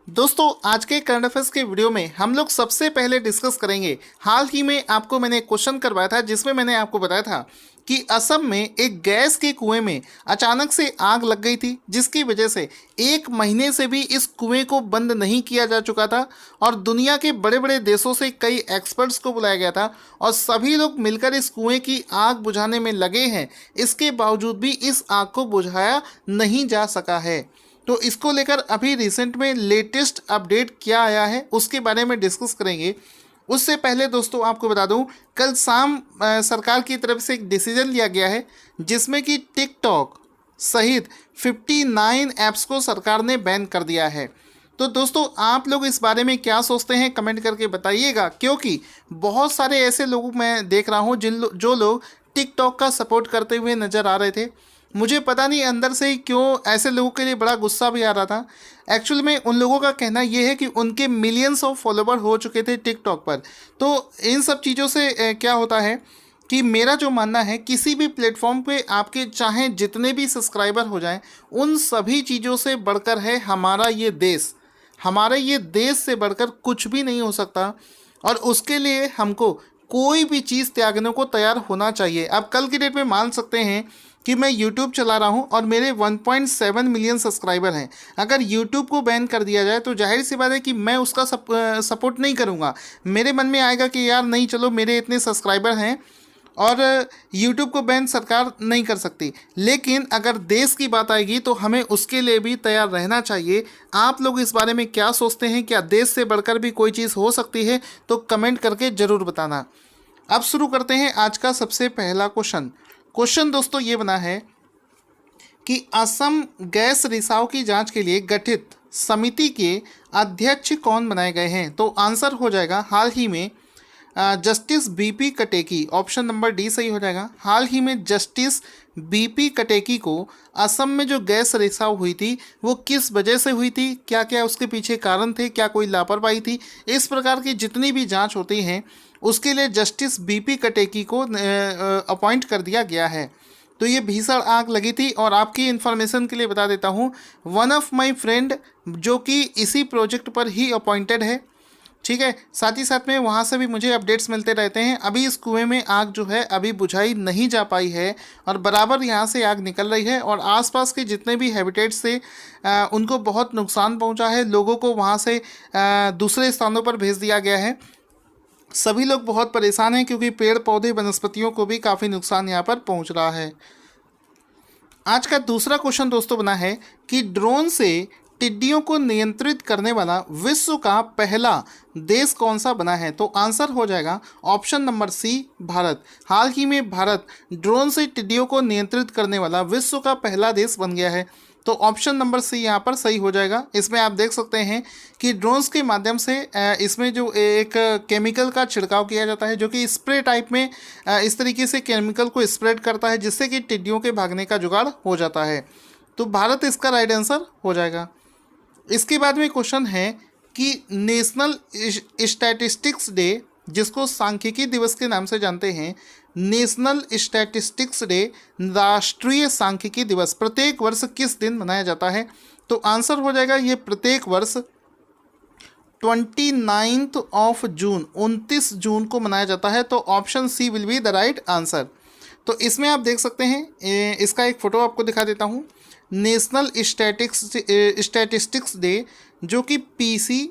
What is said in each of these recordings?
दोस्तों आज के करंट अफेयर्स के वीडियो में हम लोग सबसे पहले डिस्कस करेंगे। हाल ही में आपको मैंने एक क्वेश्चन करवाया था जिसमें मैंने आपको बताया था कि असम में एक गैस के कुएं में अचानक से आग लग गई थी, जिसकी वजह से 1 महीने से भी इस कुएं को बंद नहीं किया जा चुका था और दुनिया के बड़े बड़े देशों से कई एक्सपर्ट्स को बुलाया गया था और सभी लोग मिलकर इस कुएं की आग बुझाने में लगे हैं। इसके बावजूद भी इस आग को बुझाया नहीं जा सका है। तो इसको लेकर अभी रिसेंट में लेटेस्ट अपडेट क्या आया है उसके बारे में डिस्कस करेंगे। उससे पहले दोस्तों आपको बता दूं, कल शाम सरकार की तरफ से एक डिसीजन लिया गया है जिसमें कि टिकटॉक सहित 59 ऐप्स को सरकार ने बैन कर दिया है। तो दोस्तों आप लोग इस बारे में क्या सोचते हैं कमेंट करके बताइएगा, क्योंकि बहुत सारे ऐसे लोग मैं देख रहा हूं जो लोग टिकटॉक का सपोर्ट करते हुए नज़र आ रहे थे। मुझे पता नहीं अंदर से ही क्यों ऐसे लोगों के लिए बड़ा गुस्सा भी आ रहा था। एक्चुअल में उन लोगों का कहना ये है कि उनके मिलियंस ऑफ फॉलोवर हो चुके थे टिकटॉक पर। तो इन सब चीज़ों से क्या होता है कि मेरा जो मानना है, किसी भी प्लेटफॉर्म पे आपके चाहे जितने भी सब्सक्राइबर हो जाएं, उन सभी चीज़ों से बढ़कर है हमारा ये देश। हमारे ये देश से बढ़कर कुछ भी नहीं हो सकता और उसके लिए हमको कोई भी चीज़ त्यागने को तैयार होना चाहिए। आप कल की डेट में मान सकते हैं कि मैं YouTube चला रहा हूं और मेरे 1.7 मिलियन सब्सक्राइबर हैं। अगर YouTube को बैन कर दिया जाए तो जाहिर सी बात है कि मैं उसका सपोर्ट नहीं करूंगा। मेरे मन में आएगा कि यार नहीं, चलो मेरे इतने सब्सक्राइबर हैं और YouTube को बैन सरकार नहीं कर सकती। लेकिन अगर देश की बात आएगी तो हमें उसके लिए भी तैयार रहना चाहिए। आप लोग इस बारे में क्या सोचते हैं? क्या देश से बढ़कर भी कोई चीज़ हो सकती है? तो कमेंट करके ज़रूर बताना। अब शुरू करते हैं आज का सबसे पहला क्वेश्चन दोस्तों ये बना है कि असम गैस रिसाव की जांच के लिए गठित समिति के अध्यक्ष कौन बनाए गए हैं? तो आंसर हो जाएगा हाल ही में justice BP Kataki. Option number D सही हो जाएगा। हाल ही में जस्टिस बीपी कटेकी को असम में जो गैस रिसाव हुई थी वो किस वजह से हुई थी, क्या क्या उसके पीछे कारण थे, क्या कोई लापरवाही थी, इस प्रकार की जितनी भी जांच होती हैं उसके लिए जस्टिस बीपी कटेकी को अपॉइंट कर दिया गया है। तो ये भीषण आग लगी थी और आपकी इन्फॉर्मेशन के लिए बता देता हूँ, वन ऑफ माय फ्रेंड जो कि इसी प्रोजेक्ट पर ही अपॉइंटेड है। ठीक है, साथ ही साथ में वहाँ से भी मुझे अपडेट्स मिलते रहते हैं। अभी इस कुएं में आग जो है अभी बुझाई नहीं जा पाई है और बराबर यहाँ से आग निकल रही है और आसपास के जितने भी हैबिटेट्स थे उनको बहुत नुकसान पहुँचा है। लोगों को वहाँ से दूसरे स्थानों पर भेज दिया गया है। सभी लोग बहुत परेशान हैं क्योंकि पेड़ पौधे वनस्पतियों को भी काफ़ी नुकसान यहाँ पर पहुँच रहा है। आज का दूसरा क्वेश्चन दोस्तों बना है कि ड्रोन से टिड्डियों को नियंत्रित करने वाला विश्व का पहला देश कौन सा बना है? तो आंसर हो जाएगा ऑप्शन नंबर सी, भारत। हाल ही में भारत ड्रोन से टिड्डियों को नियंत्रित करने वाला विश्व का पहला देश बन गया है। तो ऑप्शन नंबर सी यहाँ पर सही हो जाएगा। इसमें आप देख सकते हैं कि ड्रोन्स के माध्यम से इसमें जो एक केमिकल का छिड़काव किया जाता है जो कि स्प्रे टाइप में इस तरीके से केमिकल को स्प्रेड करता है जिससे कि टिड्डियों के भागने का जुगाड़ हो जाता है। तो भारत इसका राइट आंसर हो जाएगा। इसके बाद में क्वेश्चन है कि नेशनल स्टैटिस्टिक्स डे, जिसको सांख्यिकी दिवस के नाम से जानते हैं, नेशनल स्टैटिस्टिक्स डे राष्ट्रीय सांख्यिकी दिवस प्रत्येक वर्ष किस दिन मनाया जाता है? तो आंसर हो जाएगा ये प्रत्येक वर्ष 29 जून 29 जून को मनाया जाता है। तो option C will be the right answer. तो इसमें आप देख सकते हैं, इसका एक फ़ोटो आपको दिखा देता हूँ। नेशनल स्टैटिस्टिक्स डे जो कि पीसी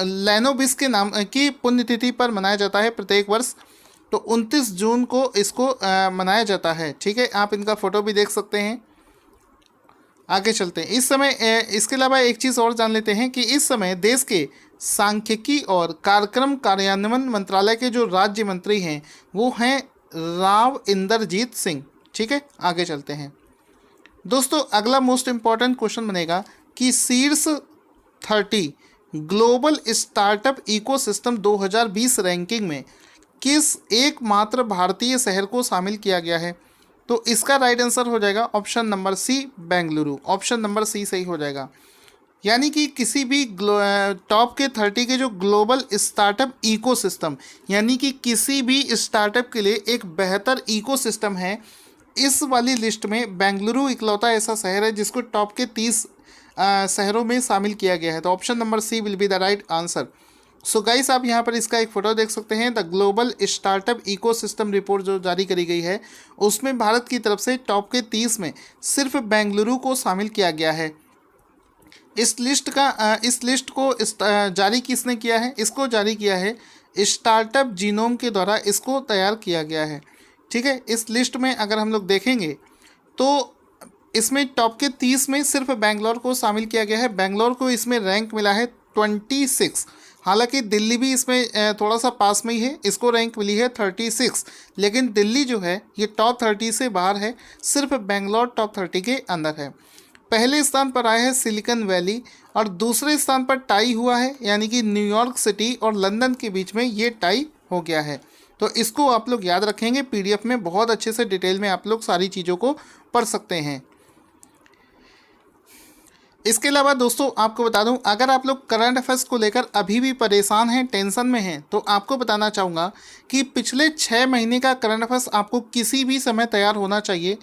लैनोबिस के नाम की पुण्यतिथि पर मनाया जाता है प्रत्येक वर्ष। तो 29 जून को इसको मनाया जाता है। ठीक है, आप इनका फ़ोटो भी देख सकते हैं। आगे चलते हैं। इस समय इसके अलावा एक चीज़ और जान लेते हैं कि इस समय देश के सांख्यिकी और कार्यक्रम कार्यान्वयन मंत्रालय के जो राज्य मंत्री हैं वो हैं राव इंदरजीत सिंह। ठीक है, आगे चलते हैं दोस्तों। अगला मोस्ट इम्पॉर्टेंट क्वेश्चन बनेगा कि शीर्ष 30 ग्लोबल स्टार्टअप इकोसिस्टम 2020 रैंकिंग में किस एकमात्र भारतीय शहर को शामिल किया गया है? तो इसका राइट आंसर हो जाएगा option number C, Bengaluru. Option number C सही हो जाएगा। यानी कि किसी भी टॉप के 30 के जो ग्लोबल स्टार्टअप इकोसिस्टम, यानी कि किसी भी स्टार्टअप के लिए एक बेहतर इकोसिस्टम है, इस वाली लिस्ट में बेंगलुरु इकलौता ऐसा शहर है जिसको टॉप के 30 शहरों में शामिल किया गया है। तो option number C will be the right answer. So guys, आप यहाँ पर इसका एक फोटो देख सकते हैं। The global startup ecosystem report जो जारी करी गई है, उसमें भारत की तरफ से टॉप के 30 में सिर्फ बेंगलुरु को शामिल किया गया है। इस लिस्ट को जारी किसने किया है? इसको जारी किया है स्टार्टअप जीनोम के द्वारा, इसको तैयार किया गया है। ठीक है, इस लिस्ट में अगर हम लोग देखेंगे तो इसमें टॉप के 30 में सिर्फ बेंगलोर को शामिल किया गया है। बेंगलोर को इसमें रैंक मिला है 26। हालांकि दिल्ली भी इसमें थोड़ा सा पास में ही है, इसको रैंक मिली है 36, लेकिन दिल्ली जो है ये टॉप 30 से बाहर है, सिर्फ बेंगलोर टॉप 30 के अंदर है। पहले स्थान पर आया है सिलिकॉन वैली और दूसरे स्थान पर टाई हुआ है, यानी कि न्यूयॉर्क सिटी और लंदन के बीच में ये टाई हो गया है। तो इसको आप लोग याद रखेंगे, पीडीएफ में बहुत अच्छे से डिटेल में आप लोग सारी चीज़ों को पढ़ सकते हैं। इसके अलावा दोस्तों आपको बता दूं, अगर आप लोग करंट अफेयर्स को लेकर अभी भी परेशान हैं, टेंशन में हैं, तो आपको बताना चाहूँगा कि पिछले 6 महीने का करंट अफेयर्स आपको किसी भी समय तैयार होना चाहिए।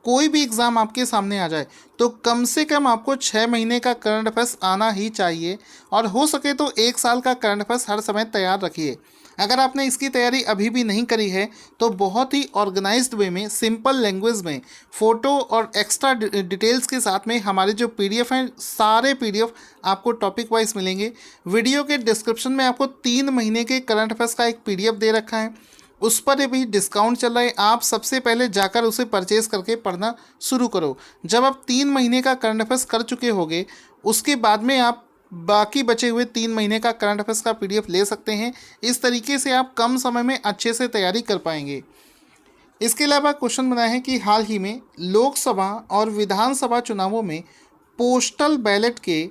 कोई भी एग्ज़ाम आपके सामने आ जाए तो कम से कम आपको 6 महीने का करंट अफेयर्स आना ही चाहिए, और हो सके तो 1 साल का करंट अफेयर्स हर समय तैयार रखिए। अगर आपने इसकी तैयारी अभी भी नहीं करी है तो बहुत ही ऑर्गेनाइज्ड वे में, सिंपल लैंग्वेज में, फ़ोटो और एक्स्ट्रा डिटेल्स के साथ में हमारे जो पीडीएफ हैं, सारे पीडीएफ आपको टॉपिक वाइज मिलेंगे। वीडियो के डिस्क्रिप्शन में आपको 3 महीने के करंट अफेयर्स का एक पीडीएफ दे रखा है, उस पर भी डिस्काउंट चल रहा है। आप सबसे पहले जाकर उसे परचेज़ करके पढ़ना शुरू करो। जब आप 3 महीने का करंट अफेयर्स कर चुके होंगे, उसके बाद में आप बाकी बचे हुए 3 महीने का करंट अफेयर्स का पीडीएफ ले सकते हैं। इस तरीके से आप कम समय में अच्छे से तैयारी कर पाएंगे। इसके अलावा क्वेश्चन बना है कि हाल ही में लोकसभा और विधानसभा चुनावों में पोस्टल बैलेट के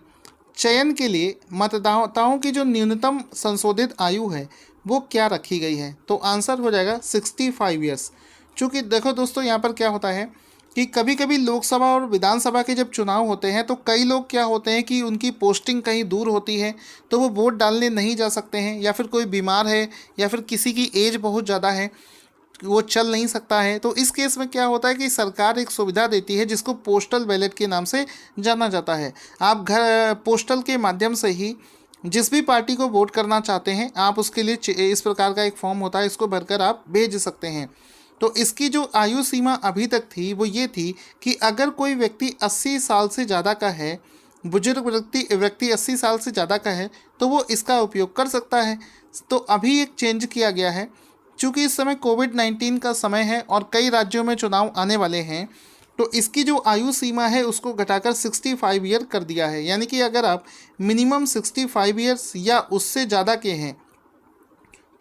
चयन के लिए मतदाताओं की जो न्यूनतम संशोधित आयु है वो क्या रखी गई है? तो आंसर हो जाएगा 65 ईयर्स। चूँकि देखो दोस्तों, यहाँ पर क्या होता है कि कभी कभी लोकसभा और विधानसभा के जब चुनाव होते हैं तो कई लोग क्या होते हैं कि उनकी पोस्टिंग कहीं दूर होती है, तो वो वोट डालने नहीं जा सकते हैं, या फिर कोई बीमार है, या फिर किसी की एज बहुत ज़्यादा है, वो चल नहीं सकता है। तो इस केस में क्या होता है कि सरकार एक सुविधा देती है जिसको पोस्टल बैलेट के नाम से जाना जाता है। आप घर पोस्टल के माध्यम से ही जिस भी पार्टी को वोट करना चाहते हैं, आप उसके लिए इस प्रकार का एक फॉर्म होता है, इसको भरकर आप भेज सकते हैं। तो इसकी जो आयु सीमा अभी तक थी वो ये थी कि अगर कोई व्यक्ति 80 साल से ज़्यादा का है, बुजुर्ग व्यक्ति 80 साल से ज़्यादा का है, तो वो इसका उपयोग कर सकता है। तो अभी एक चेंज किया गया है, चूँकि इस समय कोविड-19 का समय है और कई राज्यों में चुनाव आने वाले हैं, तो इसकी जो आयु सीमा है उसको घटाकर 65 ईयर कर दिया है। यानी कि अगर आप मिनिमम 65 ईयर्स या उससे ज़्यादा के हैं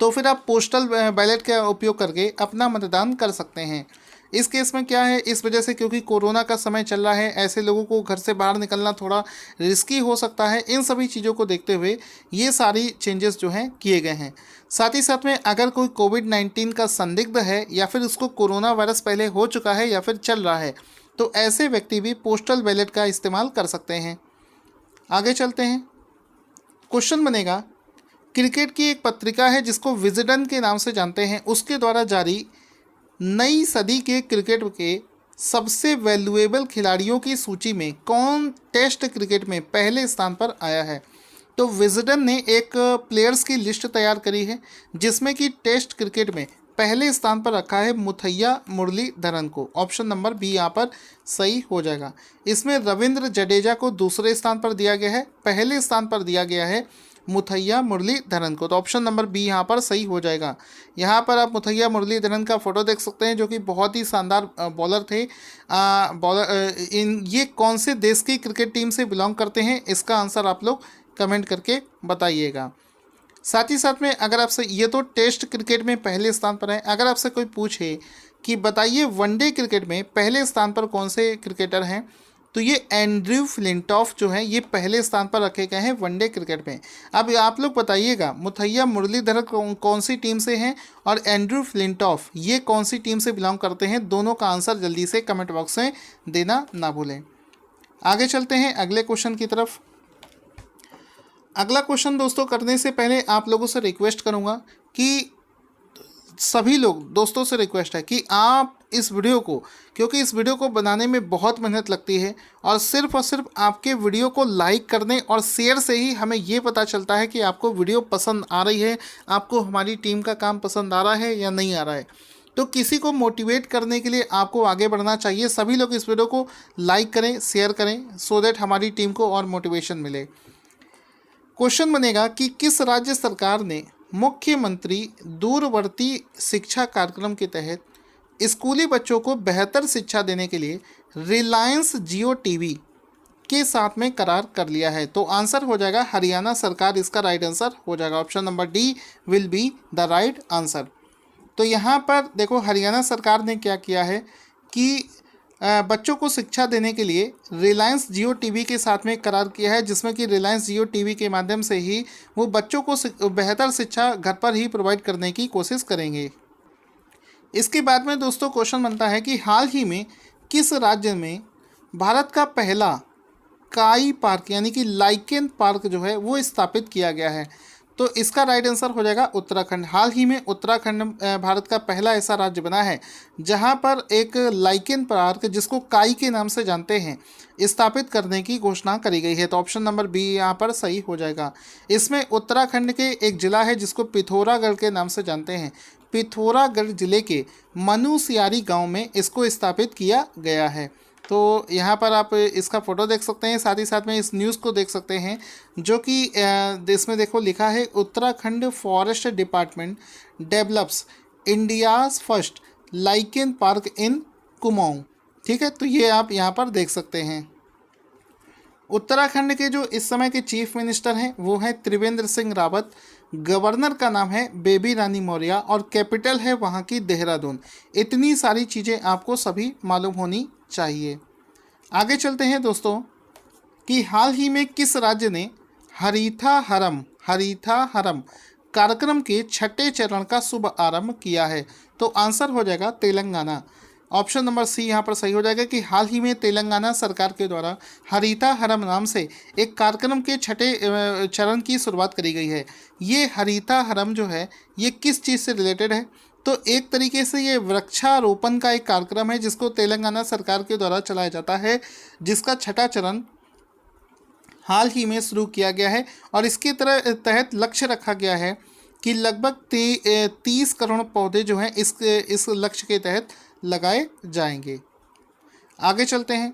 तो फिर आप पोस्टल बैलेट का उपयोग करके अपना मतदान कर सकते हैं। इस केस में क्या है, इस वजह से क्योंकि कोरोना का समय चल रहा है, ऐसे लोगों को घर से बाहर निकलना थोड़ा रिस्की हो सकता है। इन सभी चीज़ों को देखते हुए ये सारी चेंजेस जो हैं किए गए हैं। साथ ही साथ में अगर कोई कोविड-19 का संदिग्ध है या फिर उसको कोरोना वायरस पहले हो चुका है या फिर चल रहा है, तो ऐसे व्यक्ति भी पोस्टल बैलेट का इस्तेमाल कर सकते हैं। आगे चलते हैं। क्वेश्चन बनेगा, क्रिकेट की एक पत्रिका है जिसको विजडन के नाम से जानते हैं, उसके द्वारा जारी नई सदी के क्रिकेट के सबसे वैल्यूएबल खिलाड़ियों की सूची में कौन टेस्ट क्रिकेट में पहले स्थान पर आया है? तो विजडन ने एक प्लेयर्स की लिस्ट तैयार करी है जिसमें कि टेस्ट क्रिकेट में पहले स्थान पर रखा है मुथैया मुरलीधरन को। ऑप्शन नंबर बी यहाँ पर सही हो जाएगा। इसमें रविंद्र जडेजा को दूसरे स्थान पर दिया गया है, पहले स्थान पर दिया गया है मुथैया मुरलीधरन को। तो ऑप्शन नंबर बी यहाँ पर सही हो जाएगा। यहाँ पर आप मुथैया मुरलीधरन का फोटो देख सकते हैं, जो कि बहुत ही शानदार बॉलर थे। ये कौन से देश की क्रिकेट टीम से बिलोंग करते हैं, इसका आंसर आप लोग कमेंट करके बताइएगा। साथ ही साथ में अगर आपसे, ये तो टेस्ट क्रिकेट में पहले स्थान पर है, अगर आपसे कोई पूछे कि बताइए वनडे क्रिकेट में पहले स्थान पर कौन से क्रिकेटर हैं, तो ये एंड्रयू फ्लिंटॉफ जो है ये पहले स्थान पर रखे गए हैं वनडे क्रिकेट में। अब आप लोग बताइएगा मुथैया मुरलीधरन कौन सी टीम से हैं और एंड्रयू फ्लिंटॉफ ये कौन सी टीम से बिलोंग करते हैं। दोनों का आंसर जल्दी से कमेंट बॉक्स में देना ना भूलें। आगे चलते हैं अगले क्वेश्चन की तरफ। अगला क्वेश्चन दोस्तों करने से पहले आप लोगों से रिक्वेस्ट करूँगा कि सभी लोग दोस्तों से रिक्वेस्ट है कि आप इस वीडियो को, क्योंकि इस वीडियो को बनाने में बहुत मेहनत लगती है और सिर्फ आपके वीडियो को लाइक करने और शेयर से ही हमें ये पता चलता है कि आपको वीडियो पसंद आ रही है, आपको हमारी टीम का काम पसंद आ रहा है या नहीं आ रहा है। तो किसी को मोटिवेट करने के लिए आपको आगे बढ़ना चाहिए। सभी लोग इस वीडियो को लाइक करें, शेयर करें, सो दैट हमारी टीम को और मोटिवेशन मिले। क्वेश्चन बनेगा कि किस राज्य सरकार ने मुख्यमंत्री दूरवर्ती शिक्षा कार्यक्रम के तहत स्कूली बच्चों को बेहतर शिक्षा देने के लिए रिलायंस जियो टीवी के साथ में करार कर लिया है? तो आंसर हो जाएगा हरियाणा सरकार, इसका राइट आंसर हो जाएगा। Option number D will be the right answer. तो यहाँ पर देखो हरियाणा सरकार ने क्या किया है कि बच्चों को शिक्षा देने के लिए रिलायंस जियो टीवी के साथ में करार किया है, जिसमें कि रिलायंस जियो टीवी के माध्यम से ही वो बच्चों को बेहतर शिक्षा घर पर ही प्रोवाइड करने की कोशिश करेंगे। इसके बाद में दोस्तों क्वेश्चन बनता है कि हाल ही में किस राज्य में भारत का पहला काई पार्क यानी कि लाइकेन पार्क जो है वो स्थापित किया गया है? तो इसका राइट आंसर हो जाएगा उत्तराखंड। हाल ही में उत्तराखंड भारत का पहला ऐसा राज्य बना है जहां पर एक लाइकेन पार्क, जिसको काई के नाम से जानते हैं, स्थापित करने की घोषणा करी गई है। तो ऑप्शन नंबर बी यहाँ पर सही हो जाएगा। इसमें उत्तराखंड के एक जिला है जिसको पिथौरागढ़ के नाम से जानते हैं, पिथौरागढ़ जिले के मनुसियारी गांव में इसको स्थापित किया गया है। तो यहाँ पर आप इसका फ़ोटो देख सकते हैं, साथ ही साथ में इस न्यूज़ को देख सकते हैं, जो कि इसमें देखो लिखा है Uttarakhand forest department develops India's first lichen park इन कुमाऊं। ठीक है, तो ये आप यहाँ पर देख सकते हैं। उत्तराखंड के जो इस समय के चीफ मिनिस्टर हैं वो हैं त्रिवेंद्र सिंह रावत, गवर्नर का नाम है बेबी रानी मौर्य और कैपिटल है वहाँ की देहरादून। इतनी सारी चीज़ें आपको सभी मालूम होनी चाहिए। आगे चलते हैं दोस्तों कि हाल ही में किस राज्य ने हरीथा हरम कार्यक्रम के छठे चरण का शुभ आरंभ किया है? तो आंसर हो जाएगा तेलंगाना। ऑप्शन नंबर सी यहाँ पर सही हो जाएगा कि हाल ही में तेलंगाना सरकार के द्वारा हरीथा हरम नाम से एक कार्यक्रम के छठे चरण की शुरुआत करी गई है। ये हरीथा हरम जो है ये किस चीज़ से रिलेटेड है? तो एक तरीके से ये वृक्षारोपण का एक कार्यक्रम है जिसको तेलंगाना सरकार के द्वारा चलाया जाता है, जिसका छठा चरण हाल ही में शुरू किया गया है और इसके तहत लक्ष्य रखा गया है कि लगभग 30 करोड़ पौधे जो हैं इस लक्ष्य के तहत लगाए जाएंगे। आगे चलते हैं।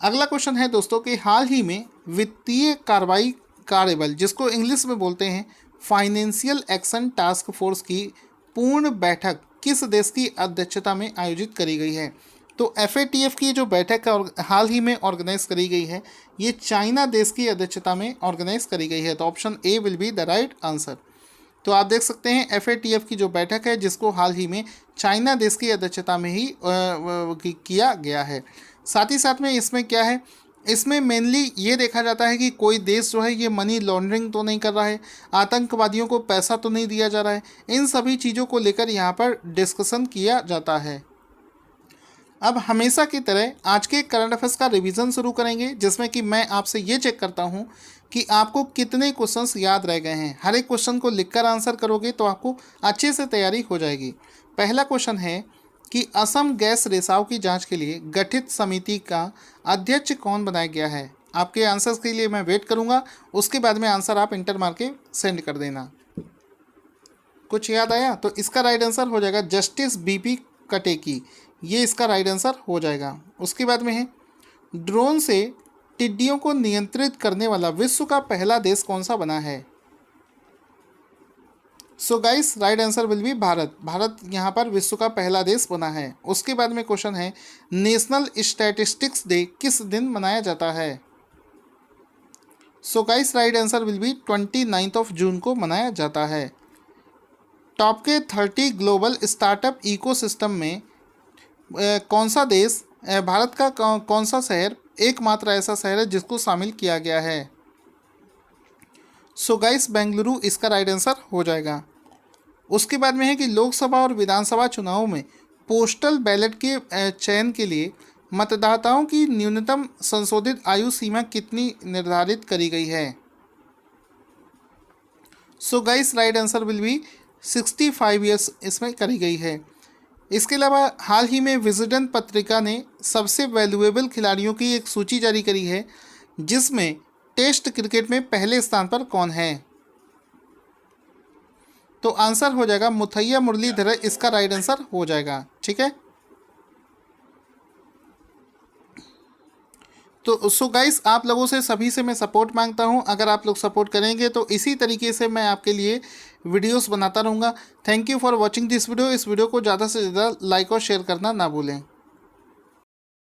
अगला क्वेश्चन है दोस्तों कि हाल ही में वित्तीय कार्रवाई कार्यबल, जिसको इंग्लिश में बोलते हैं फाइनेंशियल एक्शन टास्क फोर्स की पूर्ण बैठक किस देश की अध्यक्षता में आयोजित करी गई है? तो FATF की जो बैठक हाल ही में ऑर्गेनाइज करी गई है ये चाइना देश की अध्यक्षता में ऑर्गेनाइज करी गई है। तो option A will be the right answer. तो आप देख सकते हैं FATF की जो बैठक है जिसको हाल ही में चाइना देश की अध्यक्षता में ही किया गया है। साथ ही साथ में इसमें क्या है, इसमें मेनली ये देखा जाता है कि कोई देश जो है ये मनी लॉन्ड्रिंग तो नहीं कर रहा है, आतंकवादियों को पैसा तो नहीं दिया जा रहा है, इन सभी चीज़ों को लेकर यहाँ पर डिस्कशन किया जाता है। अब हमेशा की तरह आज के करंट अफेयर्स का रिवीजन शुरू करेंगे, जिसमें कि मैं आपसे ये चेक करता हूँ कि आपको कितने क्वेश्चंस याद रह गए हैं। हर एक क्वेश्चन को लिखकर आंसर करोगे तो आपको अच्छे से तैयारी हो जाएगी। पहला क्वेश्चन है कि असम गैस रिसाव की जांच के लिए गठित समिति का अध्यक्ष कौन बनाया गया है? आपके आंसर्स के लिए मैं वेट करूंगा, उसके बाद में आंसर आप इंटर मार के सेंड कर देना। कुछ याद आया? तो इसका राइट आंसर हो जाएगा जस्टिस BP कटेकी, ये इसका राइट आंसर हो जाएगा। उसके बाद में है ड्रोन से टिड्डियों को नियंत्रित करने वाला विश्व का पहला देश कौन सा बना है? So guys right answer will be Bharat. Bharat यहाँ पर विश्व का पहला देश बना है। उसके बाद में क्वेश्चन है नेशनल स्टैटिस्टिक्स डे किस दिन मनाया जाता है? So guys right answer will be 29 जून को मनाया जाता है। टॉप के 30 ग्लोबल स्टार्टअप इकोसिस्टम में कौन सा देश, भारत का कौन सा शहर एकमात्र ऐसा शहर है जिसको शामिल किया गया है? सो गाइस बेंगलुरु इसका राइट आंसर हो जाएगा। उसके बाद में है कि लोकसभा और विधानसभा चुनावों में पोस्टल बैलेट के चयन के लिए मतदाताओं की न्यूनतम संशोधित आयु सीमा कितनी निर्धारित करी गई है? So guys right answer will be 65 years इसमें करी गई है। इसके अलावा हाल ही में विजडन पत्रिका ने सबसे वैल्यूएबल खिलाड़ियों की एक सूची जारी करी है, जिसमें टेस्ट क्रिकेट में पहले स्थान पर कौन है। तो आंसर हो जाएगा मुथैया मुरलीधरन, इसका राइट आंसर हो जाएगा। ठीक है, तो सो गाइस, आप लोगों से सभी से मैं सपोर्ट मांगता हूं। अगर आप लोग सपोर्ट करेंगे तो इसी तरीके से मैं आपके लिए वीडियोस बनाता रहूँगा। Thank you for watching this video. इस वीडियो को ज़्यादा से ज़्यादा लाइक और शेयर करना ना भूलें।